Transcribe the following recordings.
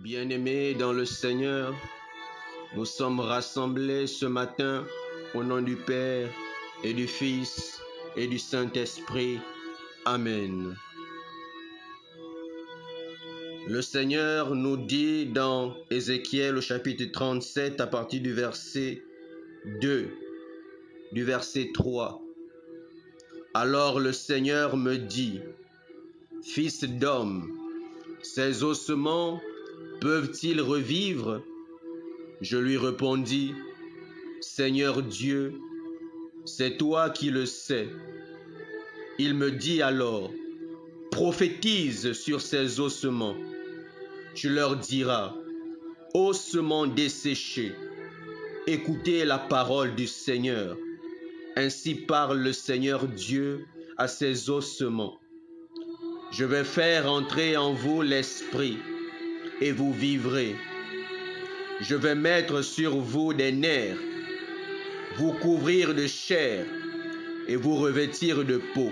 Bien-aimés dans le Seigneur, nous sommes rassemblés ce matin au nom du Père et du Fils et du Saint-Esprit. Amen. Le Seigneur nous dit dans Ézéchiel au chapitre 37 à partir du verset 2, du verset 3. Alors le Seigneur me dit, « Fils d'homme, ces ossements peuvent-ils revivre ?» Je lui répondis, « Seigneur Dieu, c'est toi qui le sais. » Il me dit alors, « Prophétise sur ces ossements. Tu leur diras, ossements desséchés, écoutez la parole du Seigneur. Ainsi parle le Seigneur Dieu à ces ossements. Je vais faire entrer en vous l'esprit, et vous vivrez. Je vais mettre sur vous des nerfs, vous couvrir de chair, et vous revêtir de peau.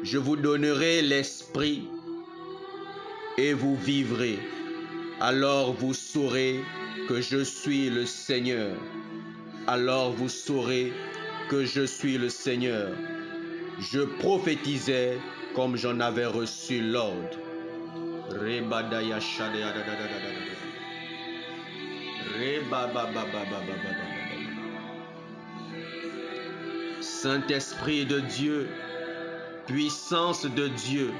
Je vous donnerai l'esprit, et vous vivrez. Alors vous saurez que je suis le Seigneur. Alors vous saurez que je suis le Seigneur. Je prophétisais comme j'en avais reçu l'ordre. Saint-Esprit de Dieu, puissance de Dieu,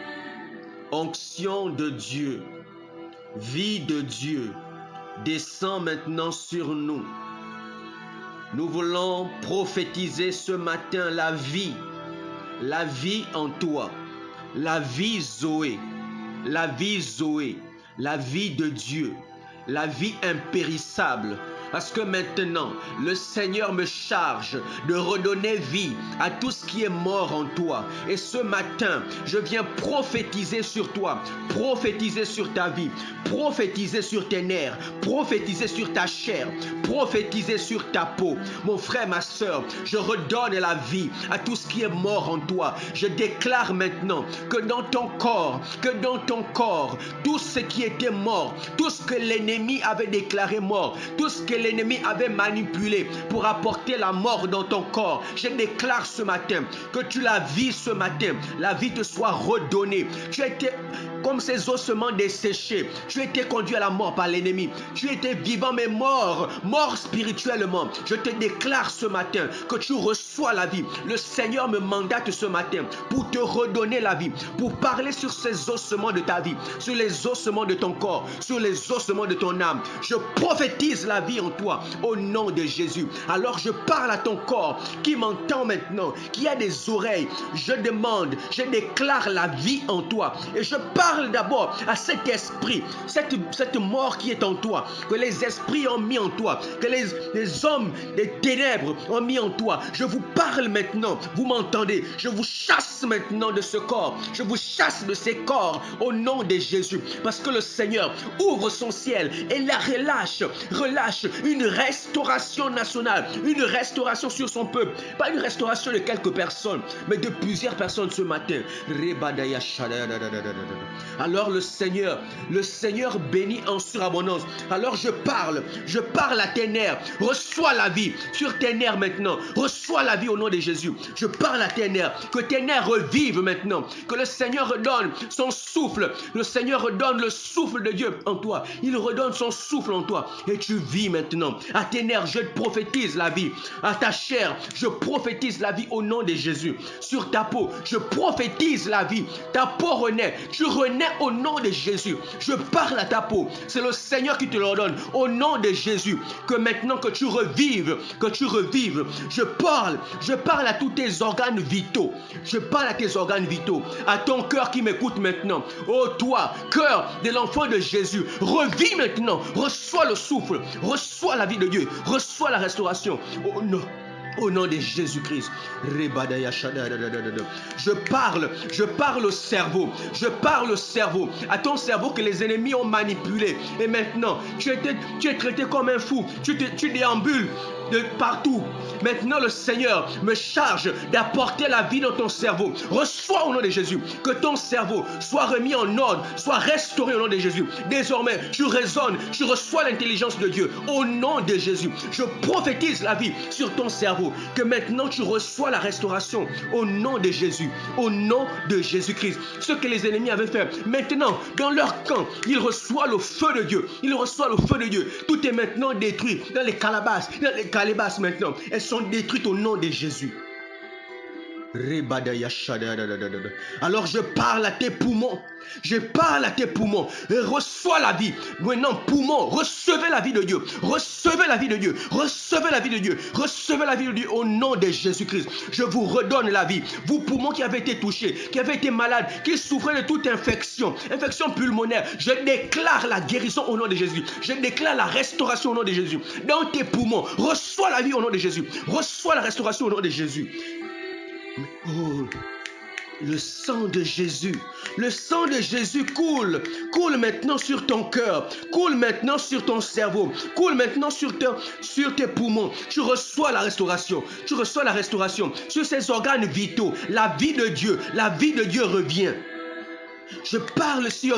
onction de Dieu, vie de Dieu, descend maintenant sur nous. Nous voulons prophétiser ce matin la vie en toi, la vie Zoé, la vie Zoé, la vie de Dieu, la vie impérissable. Parce que maintenant, le Seigneur me charge de redonner vie à tout ce qui est mort en toi. Et ce matin, je viens prophétiser sur toi, prophétiser sur ta vie, prophétiser sur tes nerfs, prophétiser sur ta chair, prophétiser sur ta peau. Mon frère, ma soeur, je redonne la vie à tout ce qui est mort en toi. Je déclare maintenant que dans ton corps, tout ce qui était mort, tout ce que l'ennemi avait déclaré mort, tout ce que l'ennemi avait manipulé pour apporter la mort dans ton corps, je déclare ce matin que tu la vis ce matin, la vie te soit redonnée. Tu étais comme ces ossements desséchés, tu étais conduit à la mort par l'ennemi, tu étais vivant mais mort spirituellement. Je te déclare ce matin que tu reçois la vie. Le Seigneur me mandate ce matin pour te redonner la vie, pour parler sur ces ossements de ta vie, sur les ossements de ton corps, sur les ossements de ton âme. Je prophétise la vie en toi au nom de Jésus. Alors je parle à ton corps qui m'entend maintenant, qui a des oreilles. Je demande, je déclare la vie en toi. Et je parle d'abord à cet esprit, cette mort qui est en toi, que les esprits ont mis en toi, que les hommes des ténèbres ont mis en toi. Je vous parle maintenant, vous m'entendez? Je vous chasse maintenant de ce corps. Je vous chasse de ces corps au nom de Jésus. Parce que le Seigneur ouvre son ciel et la relâche une restauration nationale, une restauration sur son peuple. Pas une restauration de quelques personnes, mais de plusieurs personnes ce matin. Alors le Seigneur bénit en surabondance. Alors je parle à tes nerfs. Reçois la vie sur tes nerfs maintenant. Reçois la vie au nom de Jésus. Je parle à tes nerfs, que tes nerfs revivent maintenant, que le Seigneur redonne son souffle. Le Seigneur redonne le souffle de Dieu en toi. Il redonne son souffle en toi et tu vis maintenant. À tes nerfs, je prophétise la vie. À ta chair, je prophétise la vie au nom de Jésus. Sur ta peau, je prophétise la vie. Ta peau renaît. Tu renais au nom de Jésus. Je parle à ta peau. C'est le Seigneur qui te l'ordonne au nom de Jésus. Que maintenant que tu revives, je parle à tous tes organes vitaux. Je parle à tes organes vitaux, à ton cœur qui m'écoute maintenant. Oh toi, cœur de l'enfant de Jésus, revis maintenant, reçois le souffle, reçois la vie de Dieu, reçois la restauration. Oh non. Au nom de Jésus-Christ. Je parle au cerveau. Je parle au cerveau. À ton cerveau que les ennemis ont manipulé. Et maintenant, tu es traité comme un fou. Tu déambules de partout. Maintenant, le Seigneur me charge d'apporter la vie dans ton cerveau. Reçois au nom de Jésus que ton cerveau soit remis en ordre, soit restauré au nom de Jésus. Désormais, tu raisonnes, tu reçois l'intelligence de Dieu au nom de Jésus. Je prophétise la vie sur ton cerveau, que maintenant tu reçois la restauration au nom de Jésus, au nom de Jésus-Christ. Ce que les ennemis avaient fait, maintenant, dans leur camp, ils reçoivent le feu de Dieu. Ils reçoivent le feu de Dieu. Tout est maintenant détruit dans les calebasses maintenant. Elles sont détruites au nom de Jésus. Alors je parle à tes poumons. Je parle à tes poumons. Et reçois la vie. Maintenant, poumons, recevez la vie de Dieu. Recevez la vie de Dieu. Recevez la vie de Dieu. Recevez la vie de Dieu au nom de Jésus-Christ. Je vous redonne la vie. Vous poumons qui avez été touchés, qui avez été malades, qui souffrez de toute infection, infection pulmonaire, je déclare la guérison au nom de Jésus. Je déclare la restauration au nom de Jésus. Dans tes poumons, reçois la vie au nom de Jésus. Reçois la restauration au nom de Jésus. Oh, le sang de Jésus coule maintenant sur ton cœur, coule maintenant sur ton cerveau, coule maintenant sur tes poumons. Tu reçois la restauration sur ces organes vitaux. La vie de Dieu revient. Je parle aussi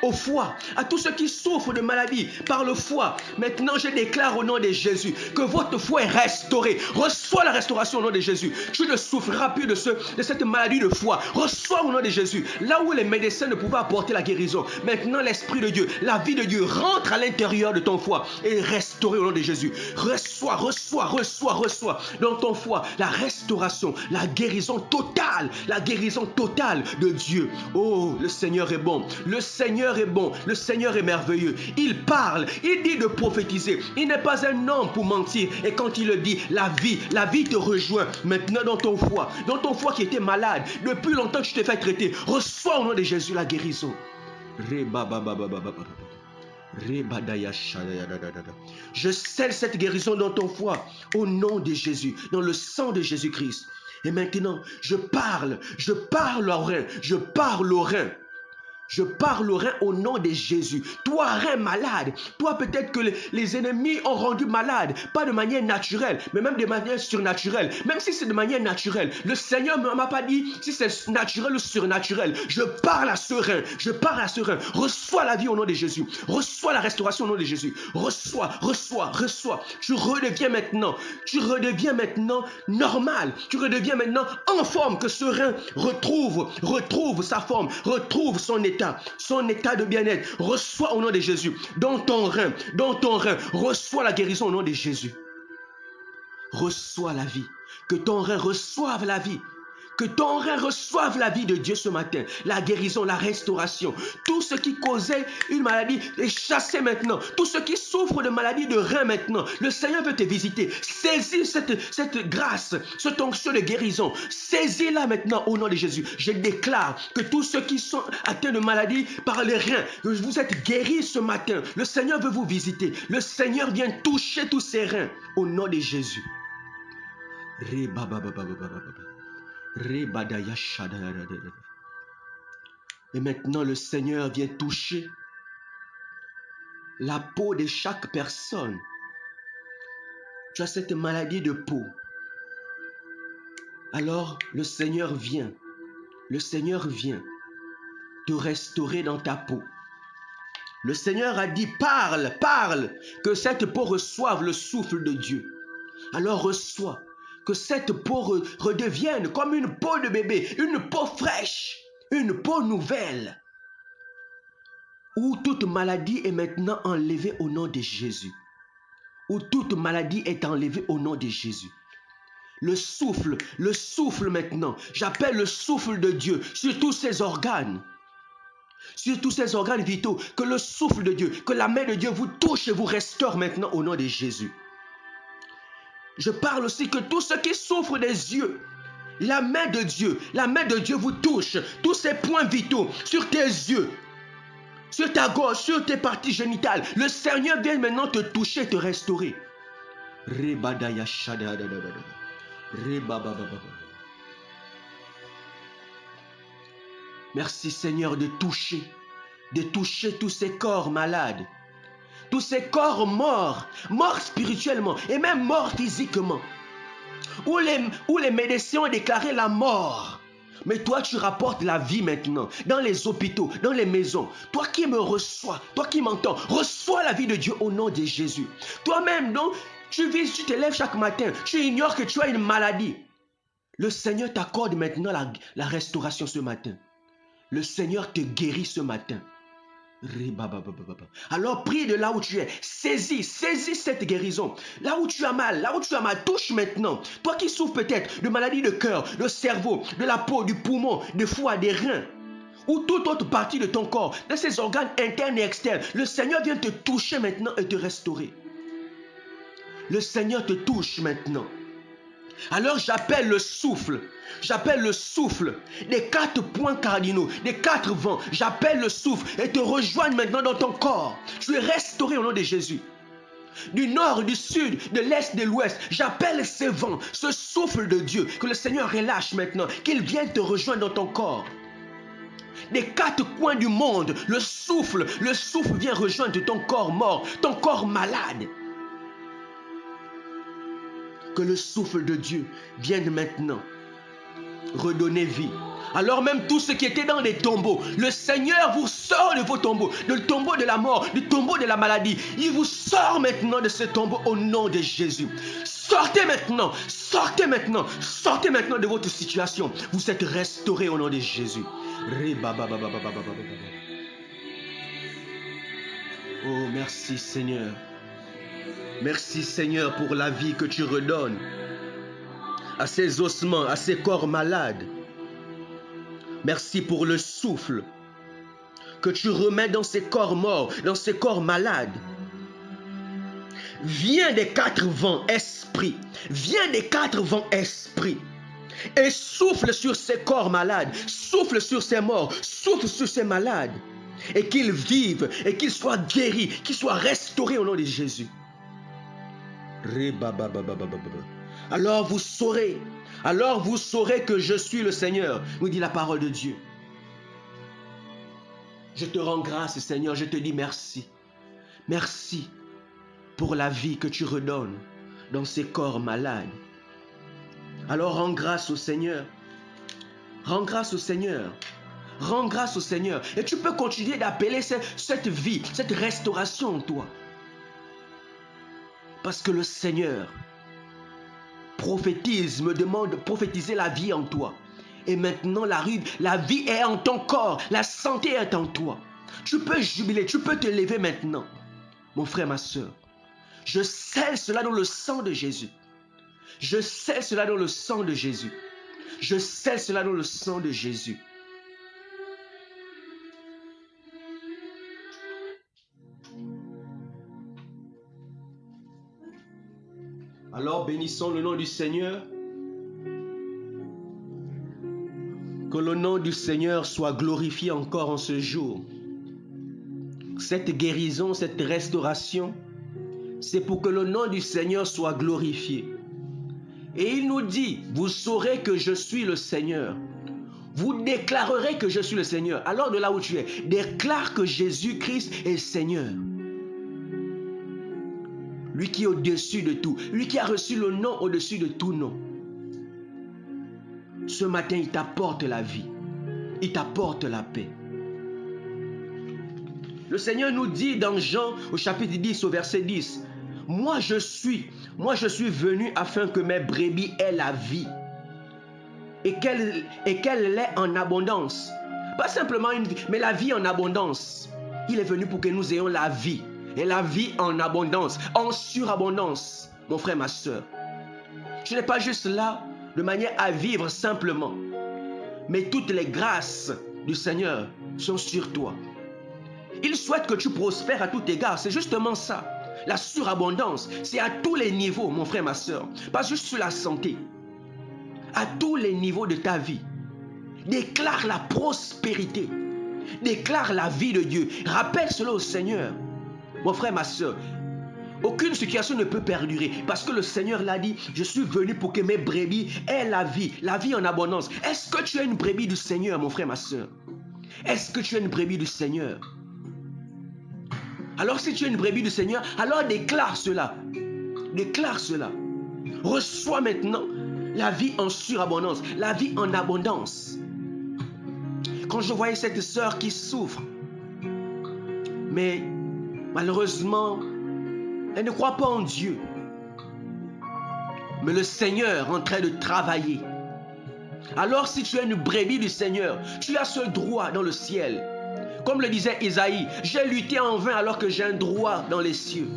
au foie, à tous ceux qui souffrent de maladies par le foie. Maintenant, je déclare au nom de Jésus que votre foie est restauré. Reçois la restauration au nom de Jésus. Tu ne souffriras plus de cette maladie de foie. Reçois au nom de Jésus. Là où les médecins ne pouvaient apporter la guérison, maintenant l'Esprit de Dieu, la vie de Dieu rentre à l'intérieur de ton foie et est restauré au nom de Jésus. Reçois dans ton foie la restauration, la guérison totale de Dieu. Oh, le Seigneur est bon, le Seigneur est merveilleux. Il parle, il dit de prophétiser. Il n'est pas un homme pour mentir. Et quand il le dit, la vie te rejoint maintenant dans ton foie qui était malade. Depuis longtemps tu t'es fait traiter. Reçois au nom de Jésus la guérison. Je scelle cette guérison dans ton foie au nom de Jésus, dans le sang de Jésus-Christ. Et maintenant, je parle au rein, je parle au rein au nom de Jésus. Toi, rein malade, toi peut-être que les ennemis ont rendu malade, pas de manière naturelle, mais même de manière surnaturelle. Même si c'est de manière naturelle, le Seigneur ne m'a pas dit si c'est naturel ou surnaturel. Je parle à ce rein. Reçois la vie au nom de Jésus. Reçois la restauration au nom de Jésus. Reçois. Tu redeviens maintenant normal. Tu redeviens maintenant en forme, que ce rein retrouve sa forme, retrouve son état de bien-être. Reçois au nom de Jésus. Dans ton rein, reçois la guérison au nom de Jésus. Reçois la vie. Que ton rein reçoive la vie. Que ton rein reçoive la vie de Dieu ce matin. La guérison, la restauration. Tout ce qui causait une maladie est chassé maintenant. Tout ce qui souffre de maladie de rein maintenant. Le Seigneur veut te visiter. Saisis cette grâce, cette onction de guérison. Saisis-la maintenant au nom de Jésus. Je déclare que tous ceux qui sont atteints de maladie par les reins, vous êtes guéris ce matin. Le Seigneur veut vous visiter. Le Seigneur vient toucher tous ces reins au nom de Jésus. Et maintenant le Seigneur vient toucher la peau de chaque personne. Tu as cette maladie de peau. Alors le Seigneur vient te restaurer dans ta peau. Le Seigneur a dit parle, que cette peau reçoive le souffle de Dieu. Alors reçois. Que cette peau redevienne comme une peau de bébé, une peau fraîche, une peau nouvelle, où toute maladie est maintenant enlevée au nom de Jésus. Où toute maladie est enlevée au nom de Jésus. Le souffle maintenant, j'appelle le souffle de Dieu sur tous ces organes. Sur tous ces organes vitaux, que le souffle de Dieu, que la main de Dieu vous touche et vous restaure maintenant au nom de Jésus. Je parle aussi que tous ceux qui souffrent des yeux, la main de Dieu vous touche, tous ces points vitaux sur tes yeux, sur ta gorge, sur tes parties génitales. Le Seigneur vient maintenant te toucher, te restaurer. Merci Seigneur de toucher tous ces corps malades, tous ces corps morts, morts spirituellement et même morts physiquement, où les médecins ont déclaré la mort. Mais toi, tu rapportes la vie maintenant, dans les hôpitaux, dans les maisons. Toi qui me reçois, toi qui m'entends, reçois la vie de Dieu au nom de Jésus. Toi-même, donc, tu te lèves chaque matin, tu ignores que tu as une maladie. Le Seigneur t'accorde maintenant la restauration ce matin. Le Seigneur te guérit ce matin. Alors prie de là où tu es, saisis cette guérison. Là où tu as mal, touche maintenant. Toi qui souffres peut-être de maladies de cœur, de cerveau, de la peau, du poumon, du foie, des reins, ou toute autre partie de ton corps, de ces organes internes et externes, le Seigneur vient te toucher maintenant et te restaurer. Le Seigneur te touche maintenant. Alors j'appelle le souffle des 4 points cardinaux, des 4 vents. J'appelle le souffle et te rejoigne maintenant dans ton corps. Tu es restauré au nom de Jésus. Du nord, du sud, de l'est, de l'ouest, j'appelle ces vents, ce souffle de Dieu, que le Seigneur relâche maintenant, qu'il vienne te rejoindre dans ton corps. Des 4 coins du monde, le souffle vient rejoindre ton corps mort, ton corps malade. Que le souffle de Dieu vienne maintenant redonner vie. Alors même tous ceux qui étaient dans des tombeaux, le Seigneur vous sort de vos tombeaux, du tombeau de la mort, du tombeau de la maladie. Il vous sort maintenant de ce tombeau au nom de Jésus. Sortez maintenant de votre situation. Vous êtes restaurés au nom de Jésus. Oh, merci Seigneur. Merci Seigneur pour la vie que tu redonnes à ces ossements, à ces corps malades. Merci pour le souffle que tu remets dans ces corps morts, dans ces corps malades. Viens des 4 vents esprits, et souffle sur ces corps malades, souffle sur ces morts, souffle sur ces malades, et qu'ils vivent, et qu'ils soient guéris, qu'ils soient restaurés au nom de Jésus. Alors vous saurez que je suis le Seigneur, nous dit la parole de Dieu. Je te rends grâce, Seigneur, je te dis merci. Merci pour la vie que tu redonnes dans ces corps malades. Alors rends grâce au Seigneur. Rends grâce au Seigneur. Rends grâce au Seigneur. Et tu peux continuer d'appeler cette vie, cette restauration en toi. Parce que le Seigneur me demande de prophétiser la vie en toi. Et maintenant, la vie est en ton corps. La santé est en toi. Tu peux jubiler, tu peux te lever maintenant. Mon frère, ma soeur, je scelle cela dans le sang de Jésus. Je scelle cela dans le sang de Jésus. Je scelle cela dans le sang de Jésus. Alors bénissons le nom du Seigneur. Que le nom du Seigneur soit glorifié encore en ce jour. Cette guérison, cette restauration, c'est pour que le nom du Seigneur soit glorifié. Et il nous dit, vous saurez que je suis le Seigneur. Vous déclarerez que je suis le Seigneur. Alors de là où tu es, déclare que Jésus-Christ est Seigneur. Lui qui est au-dessus de tout, lui qui a reçu le nom au-dessus de tout nom. Ce matin, il t'apporte la vie. Il t'apporte la paix. Le Seigneur nous dit dans Jean au chapitre 10 au verset 10, Moi je suis venu afin que mes brebis aient la vie et qu'elle l'ait en abondance. Pas simplement une vie, mais la vie en abondance. Il est venu pour que nous ayons la vie. Et la vie en abondance, en surabondance, mon frère, ma soeur. Tu n'es pas juste là de manière à vivre simplement. Mais toutes les grâces du Seigneur sont sur toi. Il souhaite que tu prospères à tout égard. C'est justement ça. La surabondance, c'est à tous les niveaux, mon frère, ma soeur. Pas juste sur la santé. À tous les niveaux de ta vie. Déclare la prospérité. Déclare la vie de Dieu. Rappelle cela au Seigneur. Mon frère, ma soeur, aucune situation ne peut perdurer parce que le Seigneur l'a dit, je suis venu pour que mes brebis aient la vie en abondance. Est-ce que tu es une brebis du Seigneur, mon frère, ma soeur? Est-ce que tu es une brebis du Seigneur? Alors si tu es une brebis du Seigneur, alors déclare cela. Déclare cela. Reçois maintenant la vie en surabondance, la vie en abondance. Quand je voyais cette sœur qui souffre, mais malheureusement, elle ne croit pas en Dieu. Mais le Seigneur est en train de travailler. Alors si tu es une brebis du Seigneur, tu as ce droit dans le ciel. Comme le disait Isaïe, j'ai lutté en vain alors que j'ai un droit dans les cieux.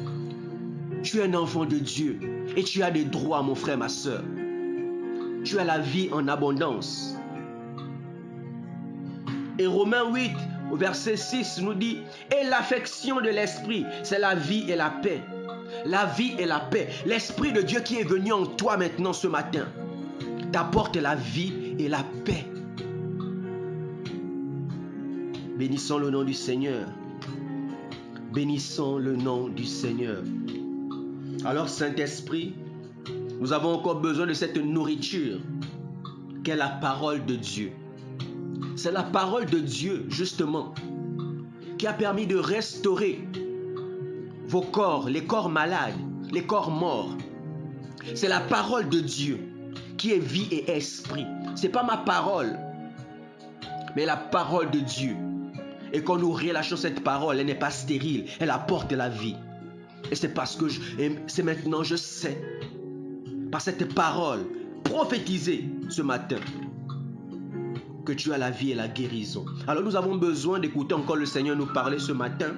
Tu es un enfant de Dieu et tu as des droits, mon frère, ma soeur. Tu as la vie en abondance. Et Romains 8, au verset 6, nous dit, et l'affection de l'esprit, c'est la vie et la paix. La vie et la paix. L'Esprit de Dieu qui est venu en toi maintenant ce matin t'apporte la vie et la paix. Bénissons le nom du Seigneur. Bénissons le nom du Seigneur. Alors, Saint-Esprit, nous avons encore besoin de cette nourriture qu'est la parole de Dieu. C'est la parole de Dieu, justement, qui a permis de restaurer vos corps, les corps malades, les corps morts. C'est la parole de Dieu qui est vie et esprit. Ce n'est pas ma parole, mais la parole de Dieu. Et quand nous relâchons cette parole, elle n'est pas stérile, elle apporte la vie. Et c'est parce que c'est maintenant, je sais, par cette parole prophétisée ce matin, que tu as la vie et la guérison. Alors nous avons besoin d'écouter encore le Seigneur nous parler ce matin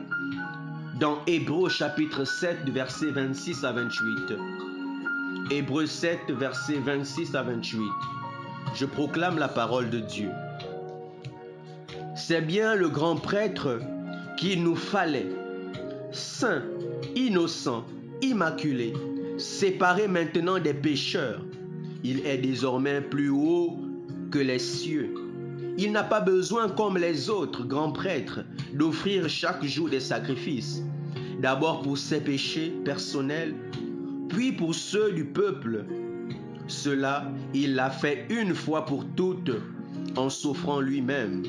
dans Hébreux chapitre 7, versets 26 à 28. Hébreux 7, versets 26 à 28. Je proclame la parole de Dieu. C'est bien le grand prêtre qu'il nous fallait, saint, innocent, immaculé, séparé maintenant des pécheurs. Il est désormais plus haut que les cieux. Il n'a pas besoin, comme les autres grands prêtres, d'offrir chaque jour des sacrifices, d'abord pour ses péchés personnels, puis pour ceux du peuple. Cela, il l'a fait une fois pour toutes, en s'offrant lui-même.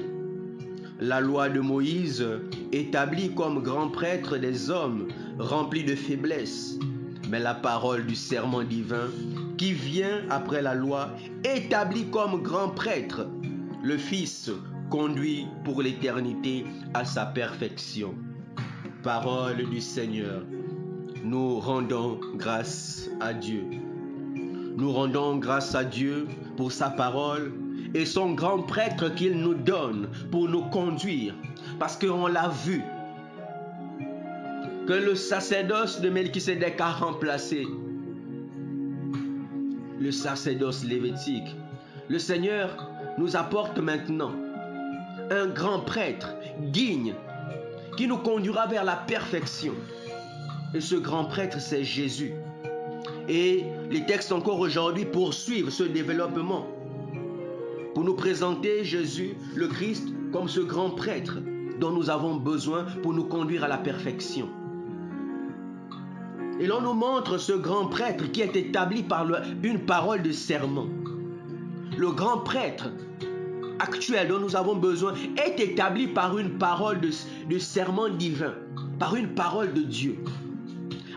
La loi de Moïse établit comme grand prêtre des hommes remplis de faiblesse, mais la parole du serment divin qui vient après la loi établit comme grand prêtre le Fils conduit pour l'éternité à sa perfection. Parole du Seigneur. Nous rendons grâce à Dieu. Nous rendons grâce à Dieu pour sa parole et son grand prêtre qu'il nous donne pour nous conduire. Parce qu'on l'a vu, que le sacerdoce de Melchisédek a remplacé le sacerdoce lévitique. Le Seigneur nous apporte maintenant un grand prêtre digne qui nous conduira vers la perfection. Et ce grand prêtre, c'est Jésus. Et les textes encore aujourd'hui poursuivent ce développement pour nous présenter Jésus, le Christ, comme ce grand prêtre dont nous avons besoin pour nous conduire à la perfection. Et l'on nous montre ce grand prêtre qui est établi par une parole de serment. Le grand prêtre actuel dont nous avons besoin est établi par une parole de serment divin, par une parole de Dieu.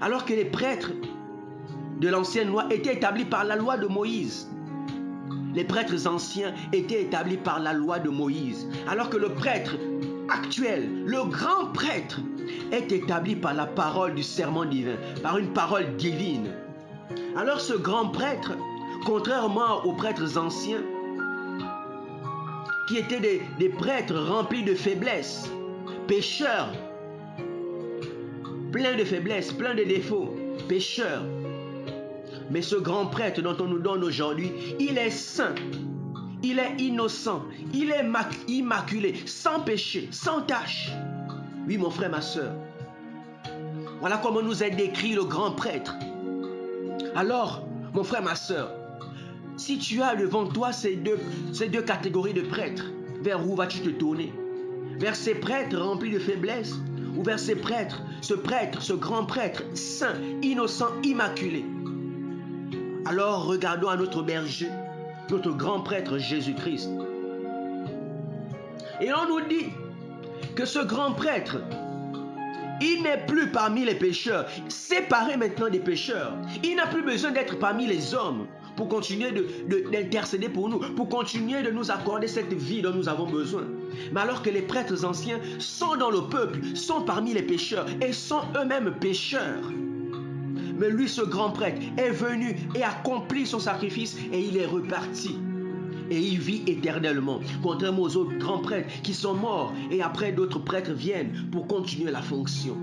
Alors que les prêtres de l'ancienne loi étaient établis par la loi de Moïse. Les prêtres anciens étaient établis par la loi de Moïse. Alors que le prêtre actuel, le grand prêtre, est établi par la parole du serment divin, par une parole divine. Alors ce grand prêtre, contrairement aux prêtres anciens, qui étaient des prêtres remplis de faiblesse, pécheurs, pleins de faiblesses, pleins de défauts, pécheurs. Mais ce grand prêtre dont on nous donne aujourd'hui, il est saint, il est innocent, il est immaculé, sans péché, sans tache. Oui, mon frère, ma soeur. Voilà comment nous est décrit le grand prêtre. Alors, mon frère, ma soeur, si tu as devant toi ces deux catégories de prêtres, vers où vas-tu te tourner? Vers ces prêtres remplis de faiblesse ou vers ces prêtres, ce grand prêtre saint, innocent, immaculé? Alors regardons à notre berger, notre grand prêtre Jésus-Christ. Et on nous dit que ce grand prêtre, Il n'est plus parmi les pécheurs, séparé maintenant des pécheurs. Il n'a plus besoin d'être parmi les hommes pour continuer d'intercéder pour nous, pour continuer de nous accorder cette vie dont nous avons besoin. Mais alors que les prêtres anciens sont dans le peuple, sont parmi les pécheurs et sont eux-mêmes pécheurs. Mais lui, ce grand prêtre, est venu et accompli son sacrifice et il est reparti. Et il vit éternellement, contrairement aux autres grands prêtres qui sont morts et après d'autres prêtres viennent pour continuer la fonction.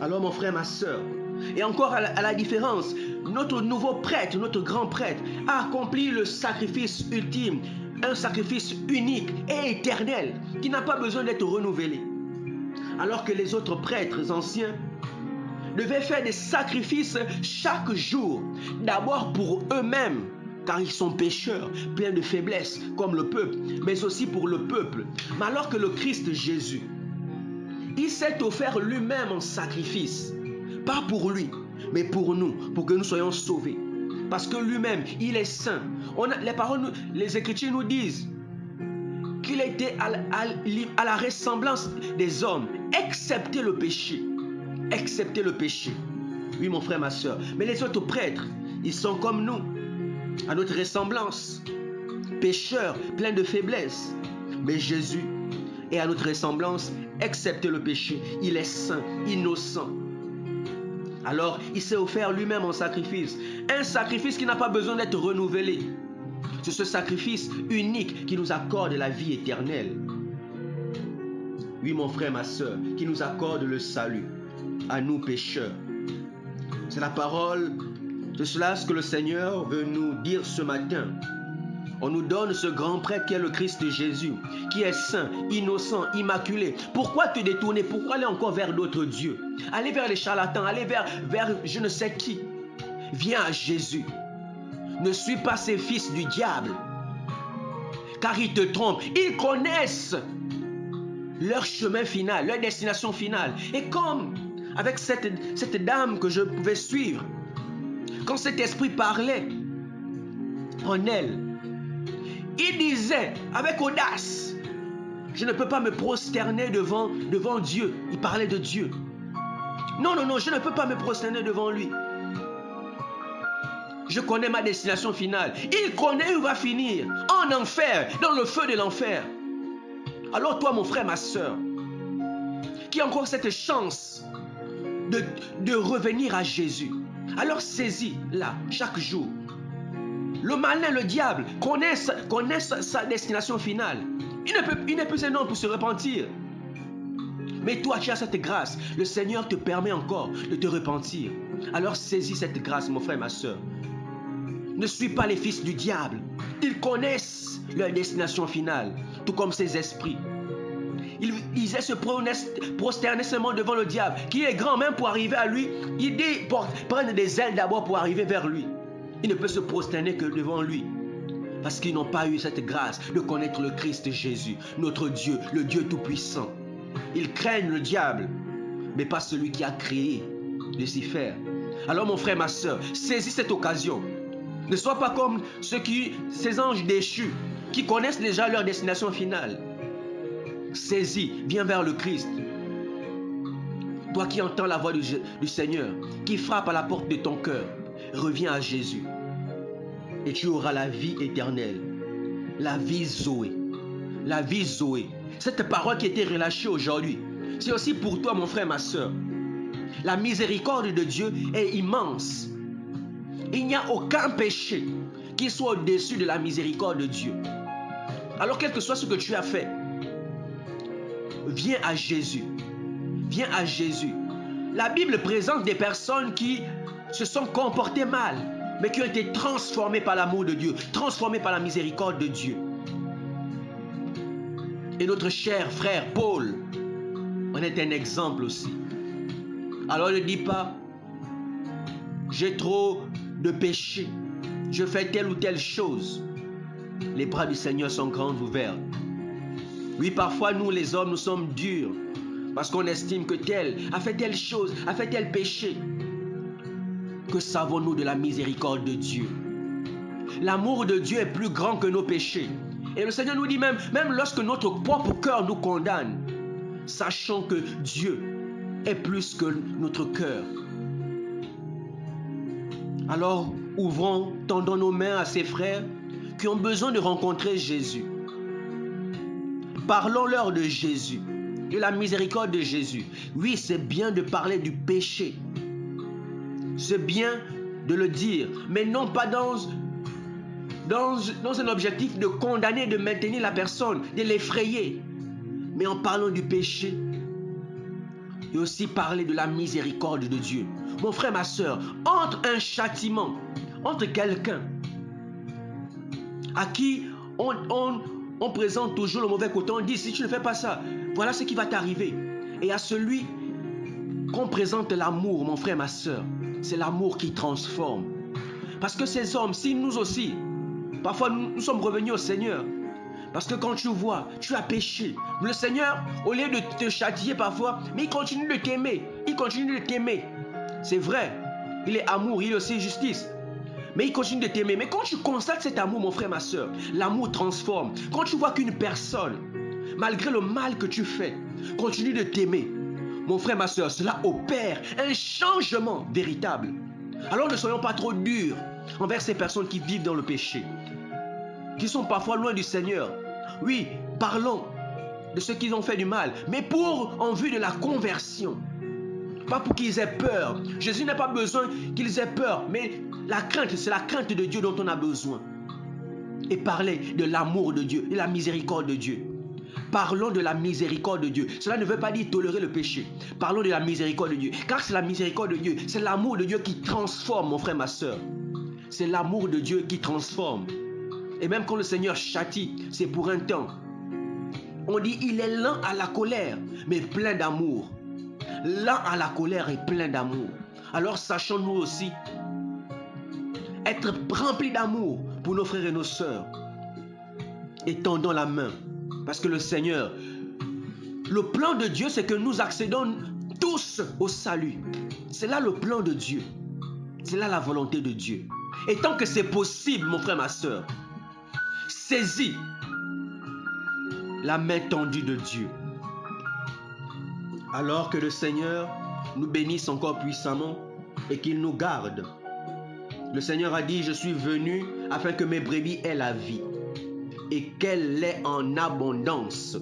Alors mon frère, ma soeur, et encore à la différence, notre nouveau prêtre, notre grand prêtre a accompli le sacrifice ultime, un sacrifice unique et éternel qui n'a pas besoin d'être renouvelé. Alors que les autres prêtres anciens devaient faire des sacrifices chaque jour, d'abord pour eux-mêmes, car ils sont pécheurs, pleins de faiblesses, comme le peuple, mais aussi pour le peuple. Mais alors que le Christ Jésus, il s'est offert lui-même en sacrifice, pas pour lui, mais pour nous, pour que nous soyons sauvés. Parce que lui-même, il est saint. Les Écritures nous disent qu'il était à la ressemblance des hommes, excepté le péché. Excepté le péché. Oui, mon frère, ma soeur. Mais les autres prêtres, ils sont comme nous, à notre ressemblance, pécheurs, pleins de faiblesses. Mais Jésus est à notre ressemblance, excepté le péché. Il est saint, innocent. Alors, il s'est offert lui-même en sacrifice. Un sacrifice qui n'a pas besoin d'être renouvelé. C'est ce sacrifice unique qui nous accorde la vie éternelle. Oui, mon frère, ma soeur, qui nous accorde le salut à nous pécheurs. C'est la parole de cela ce que le Seigneur veut nous dire ce matin. On nous donne ce grand prêtre qui est le Christ Jésus, qui est saint, innocent, immaculé. Pourquoi te détourner? Pourquoi aller encore vers d'autres dieux? Aller vers les charlatans, aller vers je ne sais qui. Viens à Jésus. Ne suis pas ces fils du diable, car ils te trompent. Ils connaissent leur chemin final, leur destination finale. Et comme avec cette dame que je pouvais suivre, quand cet esprit parlait en elle, il disait avec audace, je ne peux pas me prosterner devant Dieu. Il parlait de Dieu. Non, je ne peux pas me prosterner devant lui. Je connais ma destination finale. Il connaît où il va finir. En enfer, dans le feu de l'enfer. Alors toi, mon frère, ma soeur, qui a encore cette chance de revenir à Jésus, alors saisis-la chaque jour. Le malin, le diable, connaît sa destination finale. Il n'est plus un homme pour se repentir. Mais toi, tu as cette grâce. Le Seigneur te permet encore de te repentir. Alors saisis cette grâce, mon frère, ma soeur. Ne suis pas les fils du diable. Ils connaissent leur destination finale, tout comme ces esprits. Ils se prosterner seulement devant le diable, qui est grand même pour arriver à lui. Il dit prendre des ailes d'abord pour arriver vers lui. Il ne peut se prosterner que devant lui. Parce qu'ils n'ont pas eu cette grâce de connaître le Christ Jésus, notre Dieu, le Dieu Tout-Puissant. Ils craignent le diable, mais pas celui qui a créé Lucifer. Alors mon frère, ma soeur, saisis cette occasion. Ne sois pas comme ces anges déchus qui connaissent déjà leur destination finale. Saisis, viens vers le Christ. Toi qui entends la voix du Seigneur, qui frappe à la porte de ton cœur, reviens à Jésus. Et tu auras la vie éternelle. La vie Zoé. La vie Zoé. Cette parole qui a été relâchée aujourd'hui, c'est aussi pour toi, mon frère, ma soeur. La miséricorde de Dieu est immense. Il n'y a aucun péché qui soit au-dessus de la miséricorde de Dieu. Alors, quel que soit ce que tu as fait, viens à Jésus. Viens à Jésus. La Bible présente des personnes qui se sont comportées mal, mais qui ont été transformées par l'amour de Dieu, transformées par la miséricorde de Dieu. Et notre cher frère Paul en est un exemple aussi. Alors ne dis pas, j'ai trop de péché, je fais telle ou telle chose. Les bras du Seigneur sont grands ouverts. Oui, parfois nous les hommes, nous sommes durs parce qu'on estime que tel a fait telle chose, a fait tel péché. Que savons-nous de la miséricorde de Dieu? L'amour de Dieu est plus grand que nos péchés. Et le Seigneur nous dit même lorsque notre propre cœur nous condamne, sachant que Dieu est plus que notre cœur. Alors, ouvrons, tendons nos mains à ces frères qui ont besoin de rencontrer Jésus. Parlons-leur de Jésus, de la miséricorde de Jésus. Oui, c'est bien de parler du péché. C'est bien de le dire, mais non pas dans un objectif de condamner, de maintenir la personne, de l'effrayer, mais en parlant du péché et aussi parler de la miséricorde de Dieu. Mon frère, ma soeur, entre un châtiment, entre quelqu'un à qui on présente toujours le mauvais côté, on dit si tu ne fais pas ça, voilà ce qui va t'arriver. Et à celui qu'on présente l'amour, mon frère, ma soeur, c'est l'amour qui transforme. Parce que ces hommes, si nous aussi, parfois nous sommes revenus au Seigneur, parce que quand tu vois, tu as péché. Le Seigneur, au lieu de te châtier parfois, mais il continue de t'aimer. Il continue de t'aimer. C'est vrai, il est amour, il est aussi justice. Mais il continue de t'aimer. Mais quand tu constates cet amour, mon frère, ma soeur, l'amour transforme. Quand tu vois qu'une personne, malgré le mal que tu fais, continue de t'aimer, mon frère, ma soeur, cela opère un changement véritable. Alors ne soyons pas trop durs envers ces personnes qui vivent dans le péché, qui sont parfois loin du Seigneur. Oui, parlons de ceux qui ont fait du mal, mais en vue de la conversion. Pas pour qu'ils aient peur. Jésus n'a pas besoin qu'ils aient peur, mais la crainte, c'est la crainte de Dieu dont on a besoin. Et parler de l'amour de Dieu, de la miséricorde de Dieu. Parlons de la miséricorde de Dieu. Cela ne veut pas dire tolérer le péché. Parlons de la miséricorde de Dieu. Car c'est la miséricorde de Dieu. C'est l'amour de Dieu qui transforme, mon frère, ma soeur. C'est l'amour de Dieu qui transforme. Et même quand le Seigneur châtie, c'est pour un temps. On dit il est lent à la colère, mais plein d'amour. Lent à la colère et plein d'amour. Alors sachons-nous aussi être remplis d'amour pour nos frères et nos sœurs. Et tendons la main. Parce que le Seigneur, le plan de Dieu, c'est que nous accédons tous au salut. C'est là le plan de Dieu. C'est là la volonté de Dieu. Et tant que c'est possible, mon frère, ma sœur, saisis la main tendue de Dieu. Alors que le Seigneur nous bénisse encore puissamment et qu'il nous garde. Le Seigneur a dit, je suis venu afin que mes brebis aient la vie et qu'elle l'ait en abondance.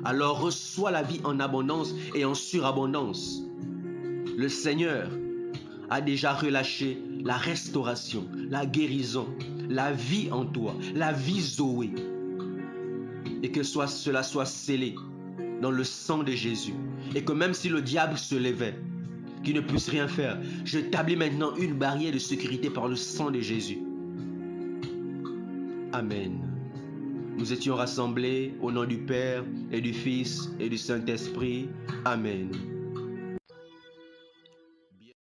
Alors reçois la vie en abondance et en surabondance. Le Seigneur a déjà relâché la restauration, la guérison, la vie en toi, la vie Zoé. Et que cela soit scellé dans le sang de Jésus. Et que même si le diable se levait, qu'il ne puisse rien faire, j'établis maintenant une barrière de sécurité par le sang de Jésus. Amen. Nous étions rassemblés au nom du Père et du Fils et du Saint-Esprit. Amen.